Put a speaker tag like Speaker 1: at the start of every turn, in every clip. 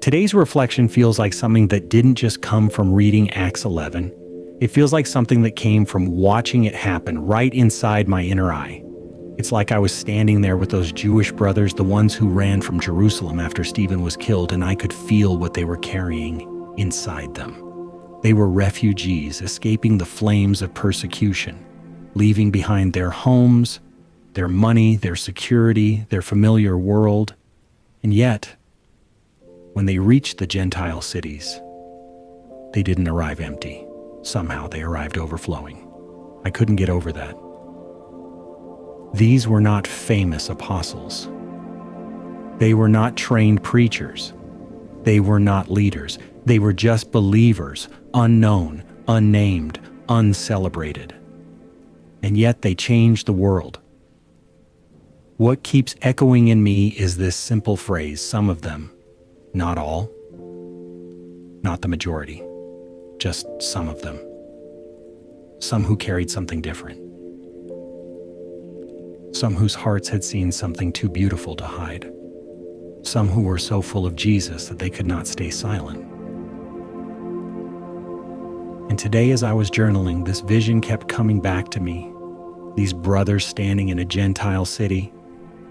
Speaker 1: Today's reflection feels like something that didn't just come from reading Acts 11. It feels like something that came from watching it happen right inside my inner eye. It's like I was standing there with those Jewish brothers, the ones who ran from Jerusalem after Stephen was killed, and I could feel what they were carrying inside them. They were refugees escaping the flames of persecution, leaving behind their homes, their money, their security, their familiar world. And yet, when they reached the Gentile cities, they didn't arrive empty. Somehow they arrived overflowing. I couldn't get over that. These were not famous apostles. They were not trained preachers. They were not leaders. They were just believers, unknown, unnamed, uncelebrated. And yet they changed the world. What keeps echoing in me is this simple phrase, some of them, not all, not the majority, just some of them. Some who carried something different. Some whose hearts had seen something too beautiful to hide. Some who were so full of Jesus that they could not stay silent. And today, as I was journaling, this vision kept coming back to me. These brothers standing in a Gentile city,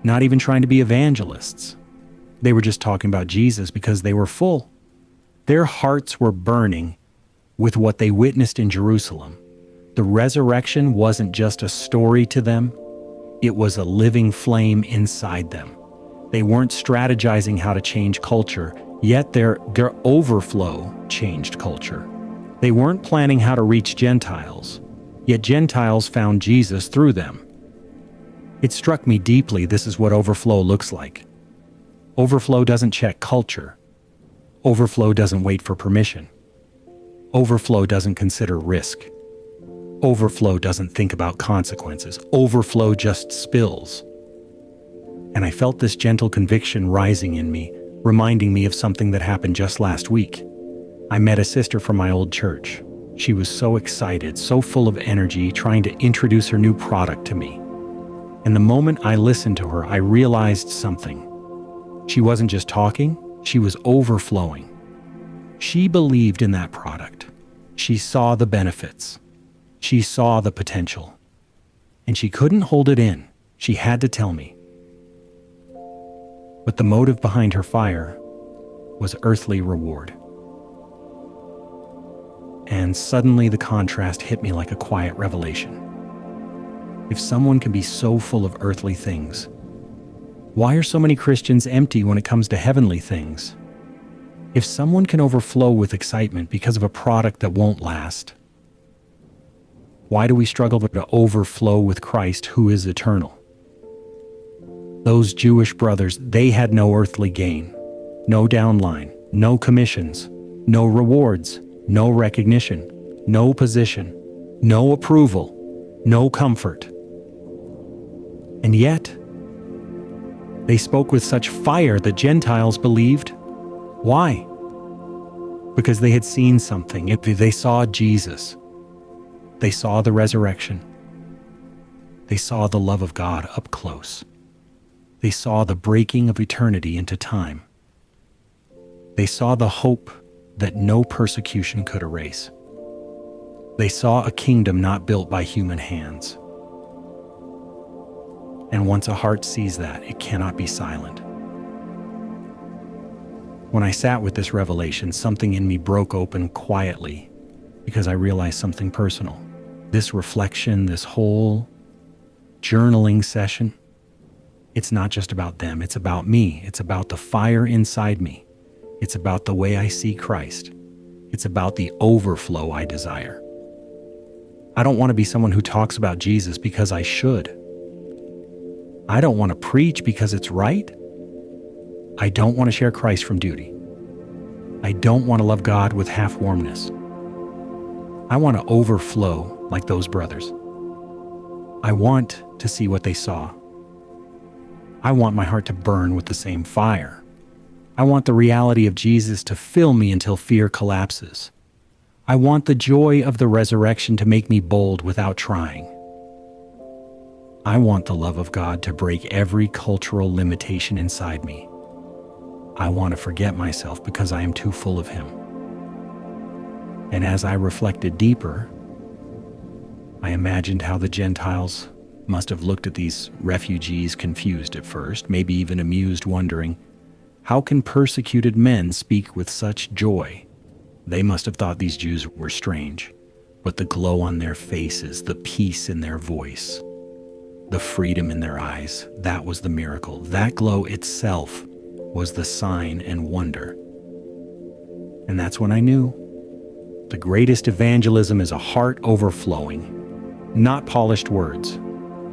Speaker 1: not even trying to be evangelists. They were just talking about Jesus because they were full. Their hearts were burning with what they witnessed in Jerusalem. The resurrection wasn't just a story to them. It was a living flame inside them. They weren't strategizing how to change culture, yet their overflow changed culture. They weren't planning how to reach Gentiles, yet Gentiles found Jesus through them. It struck me deeply this is what overflow looks like. Overflow doesn't check culture. Overflow doesn't wait for permission. Overflow doesn't consider risk. Overflow doesn't think about consequences. Overflow just spills. And I felt this gentle conviction rising in me, reminding me of something that happened just last week. I met a sister from my old church. She was so excited, so full of energy, trying to introduce her new product to me. And the moment I listened to her, I realized something. She wasn't just talking, she was overflowing. She believed in that product. She saw the benefits. She saw the potential. And she couldn't hold it in. She had to tell me. But the motive behind her fire was earthly reward. And suddenly the contrast hit me like a quiet revelation. If someone can be so full of earthly things, why are so many Christians empty when it comes to heavenly things? If someone can overflow with excitement because of a product that won't last, why do we struggle to overflow with Christ who is eternal? Those Jewish brothers, they had no earthly gain, no downline, no commissions, no rewards, no recognition, no position, no approval, no comfort. And yet, they spoke with such fire that Gentiles believed. Why? Because they had seen something. They saw Jesus. They saw the resurrection. They saw the love of God up close. They saw the breaking of eternity into time. They saw the hope that no persecution could erase. They saw a kingdom not built by human hands. And once a heart sees that, it cannot be silent. When I sat with this revelation, something in me broke open quietly because I realized something personal. This reflection, this whole journaling session, it's not just about them, it's about me. It's about the fire inside me. It's about the way I see Christ. It's about the overflow I desire. I don't want to be someone who talks about Jesus because I should. I don't want to preach because it's right. I don't want to share Christ from duty. I don't want to love God with half-warmness. I want to overflow like those brothers. I want to see what they saw. I want my heart to burn with the same fire. I want the reality of Jesus to fill me until fear collapses. I want the joy of the resurrection to make me bold without trying. I want the love of God to break every cultural limitation inside me. I want to forget myself because I am too full of Him. And as I reflected deeper, I imagined how the Gentiles must have looked at these refugees confused at first, maybe even amused, wondering, how can persecuted men speak with such joy? They must have thought these Jews were strange, but the glow on their faces, the peace in their voice, the freedom in their eyes, that was the miracle. That glow itself was the sign and wonder. And that's when I knew the greatest evangelism is a heart overflowing, not polished words,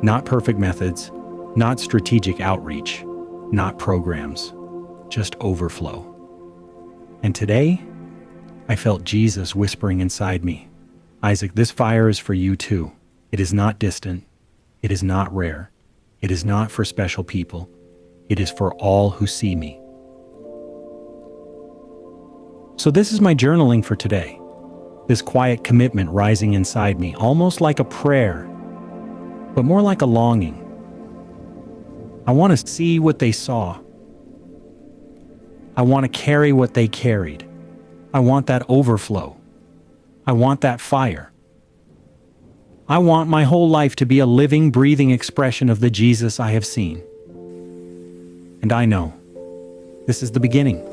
Speaker 1: not perfect methods, not strategic outreach, not programs, just overflow. And today, I felt Jesus whispering inside me, Isaac, this fire is for you too. It is not distant. It is not rare. It is not for special people. It is for all who see me. So this is my journaling for today. This quiet commitment rising inside me, almost like a prayer, but more like a longing. I want to see what they saw. I want to carry what they carried. I want that overflow. I want that fire. I want my whole life to be a living, breathing expression of the Jesus I have seen. And I know this is the beginning.